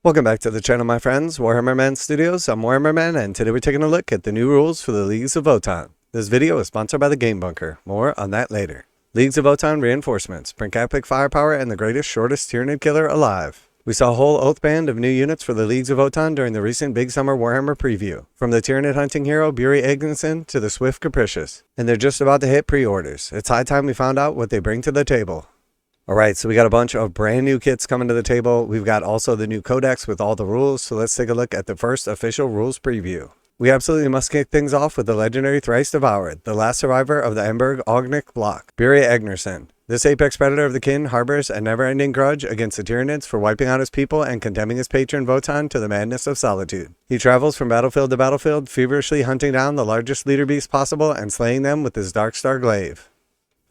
Welcome back to the channel, my friends. Warhammer Man Studios, I'm Warhammer Man, and today we're taking a look at the new rules for the Leagues of Votann. This video is sponsored by the Game Bunker. More on that later. Leagues of Votann reinforcements. Bring epic firepower and the greatest, shortest Tyranid killer alive. We saw a whole Oathband of new units for the Leagues of Votann during the recent Big Summer Warhammer preview. From the Tyranid hunting hero Buri Aegnirssen to the swift Kapricus. And they're just about to hit pre-orders. It's high time we found out what they bring to the table. Alright, so we got a bunch of brand new kits coming to the table. We've got also the new Codex with all the rules, so let's take a look at the first official rules preview. We absolutely must kick things off with the legendary Thrice Devour, the last survivor of the Emberg Ognik block, Buri Aegnirssen. This apex predator of the kin harbors a never-ending grudge against the Tyranids for wiping out his people and condemning his patron Votann to the madness of solitude. He travels from battlefield to battlefield, feverishly hunting down the largest leader beasts possible and slaying them with his Darkstar glaive.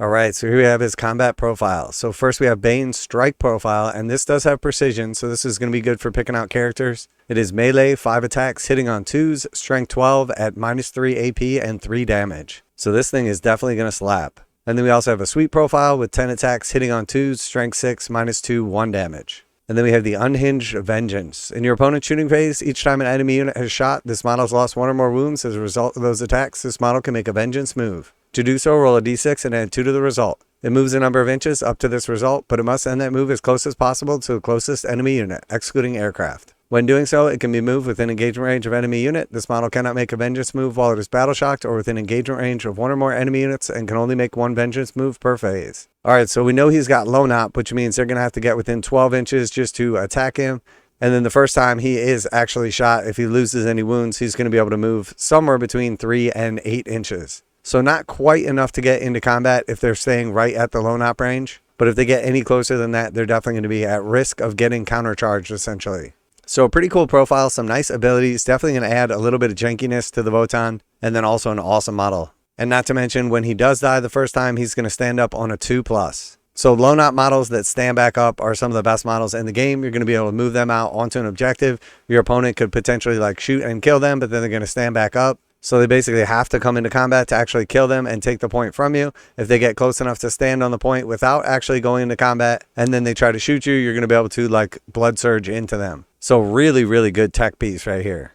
Alright, so here we have his combat profile. So first we have Bane's strike profile, and this does have precision, so this is going to be good for picking out characters. It is melee, 5 attacks, hitting on 2s, strength 12 at -3 AP and 3 damage. So this thing is definitely going to slap. And then we also have a sweep profile with 10 attacks, hitting on 2s, strength 6, -2, 1 damage. And then we have the Unhinged Vengeance. In your opponent's shooting phase, each time an enemy unit has shot, this model's lost 1 or more wounds as a result of those attacks. This model can make a vengeance move. To do so, roll a d6 and add 2 to the result. It moves a number of inches up to this result, but it must end that move as close as possible to the closest enemy unit, excluding aircraft. When doing so, it can be moved within engagement range of enemy unit. This model cannot make a vengeance move while it is battle shocked or within engagement range of 1 or more enemy units and can only make 1 vengeance move per phase. Alright, so we know he's got low knot, which means they're going to have to get within 12 inches just to attack him. And then the first time he is actually shot, if he loses any wounds, he's going to be able to move somewhere between 3 and 8 inches. So not quite enough to get into combat if they're staying right at the low knot range. But if they get any closer than that, they're definitely going to be at risk of getting countercharged, essentially. So a pretty cool profile, some nice abilities, definitely going to add a little bit of jankiness to the Votann, and then also an awesome model. And not to mention, when he does die the first time, he's going to stand up on a 2+. So low knot models that stand back up are some of the best models in the game. You're going to be able to move them out onto an objective. Your opponent could potentially shoot and kill them, but then they're going to stand back up. So they basically have to come into combat to actually kill them and take the point from you. If they get close enough to stand on the point without actually going into combat, and then they try to shoot you, you're going to be able to blood surge into them. So really, really good tech piece right here.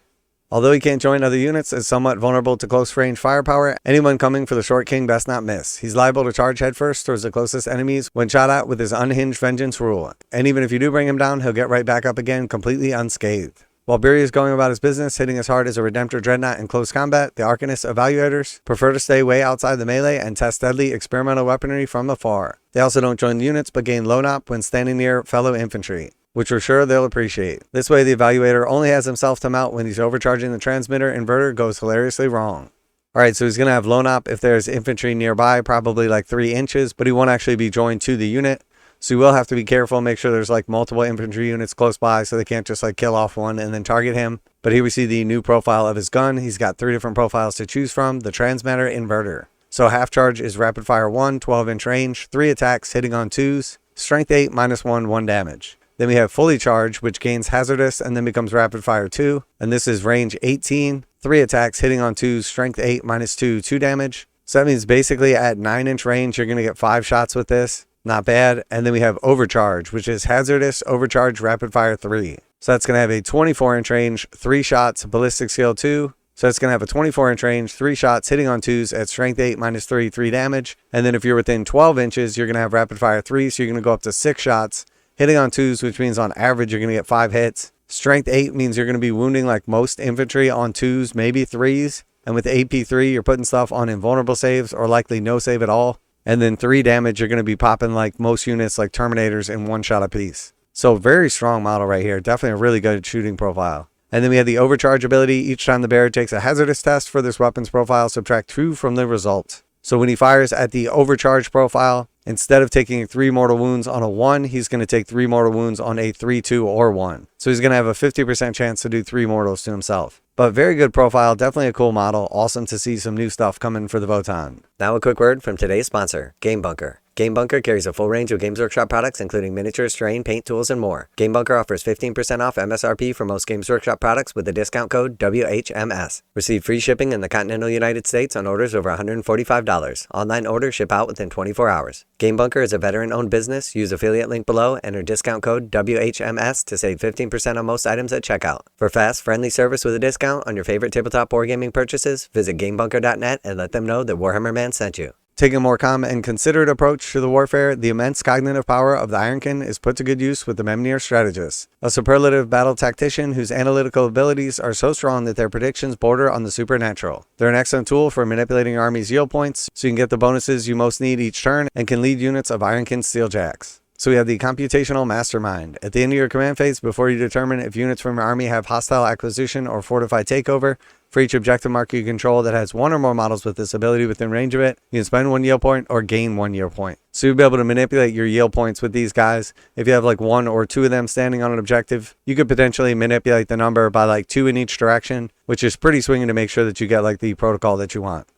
Although he can't join other units, is somewhat vulnerable to close range firepower. Anyone coming for the Short King best not miss. He's liable to charge headfirst towards the closest enemies when shot at with his Unhinged Vengeance rule. And even if you do bring him down, he'll get right back up again completely unscathed. While Buri is going about his business, hitting as hard as a Redemptor Dreadnought in close combat, the Arkanyst Evaluators prefer to stay way outside the melee and test deadly experimental weaponry from afar. They also don't join the units but gain low knot when standing near fellow infantry, which we're sure they'll appreciate. This way the Evaluator only has himself to mount when he's overcharging the transmitter. Inverter goes hilariously wrong. Alright, so he's going to have low knot if there's infantry nearby, probably 3 inches, but he won't actually be joined to the unit. So you will have to be careful, make sure there's multiple infantry units close by so they can't just kill off one and then target him. But here we see the new profile of his gun. He's got 3 different profiles to choose from. The Transmatter Inverter. So half charge is rapid fire 1, 12-inch range, 3 attacks, hitting on 2s, strength 8, -1, 1 damage. Then we have fully charged, which gains hazardous and then becomes rapid fire 2. And this is range 18, 3 attacks, hitting on 2s, strength 8, -2, 2 damage. So that means basically at 9-inch range, you're going to get 5 shots with this. Not bad. And then we have Overcharge, which is hazardous, overcharge, rapid fire 3. So that's going to have a 24-inch range, 3 shots, ballistic skill 2. So it's going to have a 24-inch range, 3 shots, hitting on 2s at strength 8, -3, 3 damage. And then if you're within 12 inches, you're going to have rapid fire 3. So you're going to go up to 6 shots, hitting on 2s, which means on average, you're going to get 5 hits. Strength 8 means you're going to be wounding most infantry on 2s, maybe 3s. And with AP 3, you're putting stuff on invulnerable saves or likely no save at all. And then 3 damage, you're going to be popping most units like Terminators in 1 shot apiece. So very strong model right here. Definitely a really good shooting profile. And then we have the Overcharge ability. Each time the bearer takes a hazardous test for this weapon's profile, subtract 2 from the result. So when he fires at the Overcharge profile, instead of taking 3 mortal wounds on a 1, he's going to take 3 mortal wounds on a 3, 2, or 1. So he's going to have a 50% chance to do 3 mortals to himself. But very good profile, definitely a cool model. Awesome to see some new stuff coming for the Votann. Now a quick word from today's sponsor, Game Bunker. Game Bunker carries a full range of Games Workshop products, including miniatures, terrain, paint, tools, and more. Game Bunker offers 15% off MSRP for most Games Workshop products with the discount code WHMS. Receive free shipping in the continental United States on orders over $145. Online orders ship out within 24 hours. Game Bunker is a veteran-owned business. Use affiliate link below, enter discount code WHMS to save 15% on most items at checkout. For fast, friendly service with a discount on your favorite tabletop wargaming purchases, visit GameBunker.net and let them know that Warhammer Man sent you. Taking a more calm and considered approach to the warfare, the immense cognitive power of the Ironkin is put to good use with the Memnyr Strategist, a superlative battle tactician whose analytical abilities are so strong that their predictions border on the supernatural. They're an excellent tool for manipulating your army's yield points, so you can get the bonuses you most need each turn and can lead units of Ironkin Steeljacks. So we have the computational mastermind. At the end of your command phase, before you determine if units from your army have hostile acquisition or fortified takeover, for each objective marker you control that has one or more models with this ability within range of it, you can spend 1 yield point or gain 1 yield point. So you'll be able to manipulate your yield points with these guys. If you have like 1 or 2 of them standing on an objective, you could potentially manipulate the number by like 2 in each direction, which is pretty swinging to make sure that you get like the protocol that you want.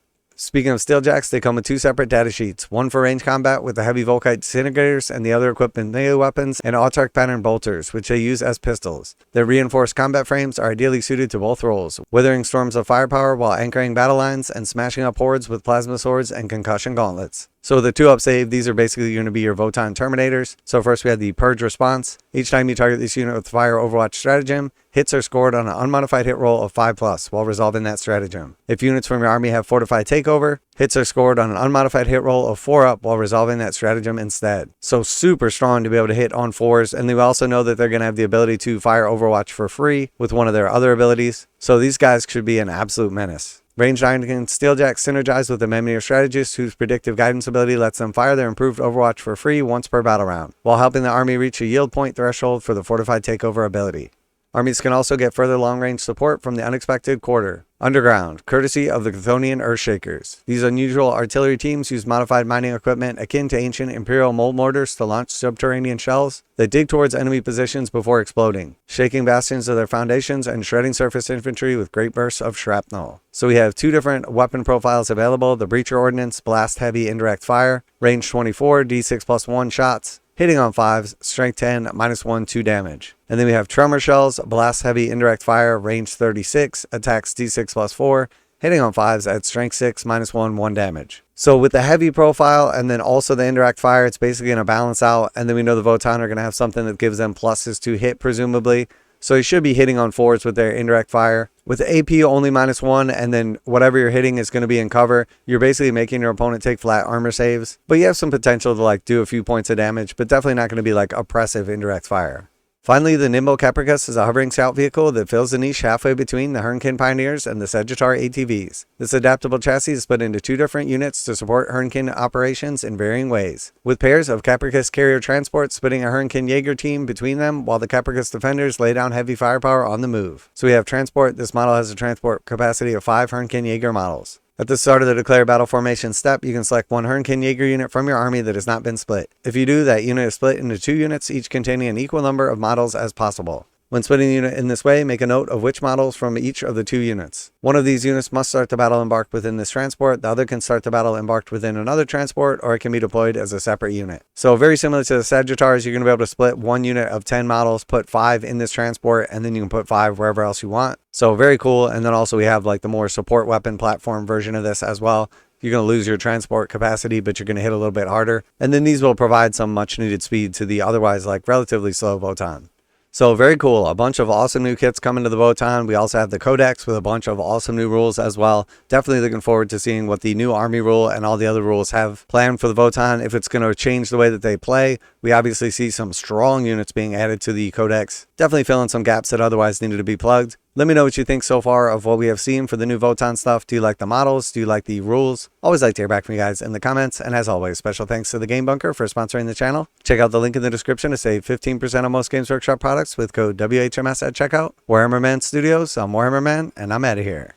Speaking of Steeljacks, they come with 2 separate data sheets, one for range combat with the heavy Volkite disintegrators and the other equipped with melee weapons and autarch pattern bolters, which they use as pistols. Their reinforced combat frames are ideally suited to both roles, withering storms of firepower while anchoring battle lines and smashing up hordes with plasma swords and concussion gauntlets. So with the 2-up save, these are basically going to be your Votann Terminators. So first we have the Purge response. Each time you target this unit with Fire Overwatch stratagem, hits are scored on an unmodified hit roll of 5+ while resolving that stratagem. If units from your army have Fortified Takeover, hits are scored on an unmodified hit roll of 4+ while resolving that stratagem instead. So super strong to be able to hit on 4s, and we also know that they're going to have the ability to fire Overwatch for free with one of their other abilities. So these guys should be an absolute menace. Ranged Ironkin Steeljacks synergize with the Memnyr Strategist, whose predictive guidance ability lets them fire their improved Overwatch for free once per battle round, while helping the army reach a yield point threshold for the Fortified Takeover ability. Armies can also get further long-range support from the Unexpected Quarter Underground, courtesy of the Cthonian Earthshakers. These unusual artillery teams use modified mining equipment akin to ancient Imperial mold mortars to launch subterranean shells that dig towards enemy positions before exploding, shaking bastions of their foundations and shredding surface infantry with great bursts of shrapnel. So we have 2 different weapon profiles available: the Breacher Ordnance, blast heavy indirect fire, range 24, d6+1 shots, hitting on 5s, strength 10, -1, 2 damage. And then we have Tremor Shells, blast heavy indirect fire, range 36, attacks d6+4, hitting on 5s at strength 6, -1, 1 damage. So with the heavy profile and then also the indirect fire, it's basically going to balance out. And then we know the Votann are going to have something that gives them pluses to hit, presumably. So you should be hitting on 4s with their indirect fire. With the AP only -1, and then whatever you're hitting is going to be in cover, you're basically making your opponent take flat armor saves. But you have some potential to like do a few points of damage, but definitely not going to be like oppressive indirect fire. Finally, the Nimbo Capricus is a hovering scout vehicle that fills the niche halfway between the Ironkin Pioneers and the Sagittar ATVs. This adaptable chassis is split into 2 different units to support Ironkin operations in varying ways, with pairs of Kapricus carrier transports splitting a Ironkin Jaeger team between them, while the Kapricus defenders lay down heavy firepower on the move. So we have transport. This model has a transport capacity of 5 Ironkin Jaeger models. At the start of the declare battle formation step, you can select 1 Ironkin Jaeger unit from your army that has not been split. If you do, that unit is split into 2 units, each containing an equal number of models as possible. When splitting the unit in this way, make a note of which models from each of the 2 units. One of these units must start the battle embarked within this transport, the other can start the battle embarked within another transport, or it can be deployed as a separate unit. So very similar to the Sagittars, you're going to be able to split 1 unit of 10 models, put 5 in this transport, and then you can put 5 wherever else you want. So very cool. And then also we have like the more support weapon platform version of this as well. You're going to lose your transport capacity, but you're going to hit a little bit harder. And then these will provide some much needed speed to the otherwise like relatively slow Votann. So very cool. A bunch of awesome new kits coming to the Votann. We also have the Codex with a bunch of awesome new rules as well. Definitely looking forward to seeing what the new army rule and all the other rules have planned for the Votann. If it's going to change the way that they play, we obviously see some strong units being added to the Codex. Definitely filling some gaps that otherwise needed to be plugged. Let me know what you think so far of what we have seen for the new Votann stuff. Do you like the models? Do you like the rules? Always like to hear back from you guys in the comments. And as always, special thanks to the Game Bunker for sponsoring the channel. Check out the link in the description to save 15% on most Games Workshop products with code WHMS at checkout. Warhammer Man Studios, I'm Warhammer Man, and I'm out of here.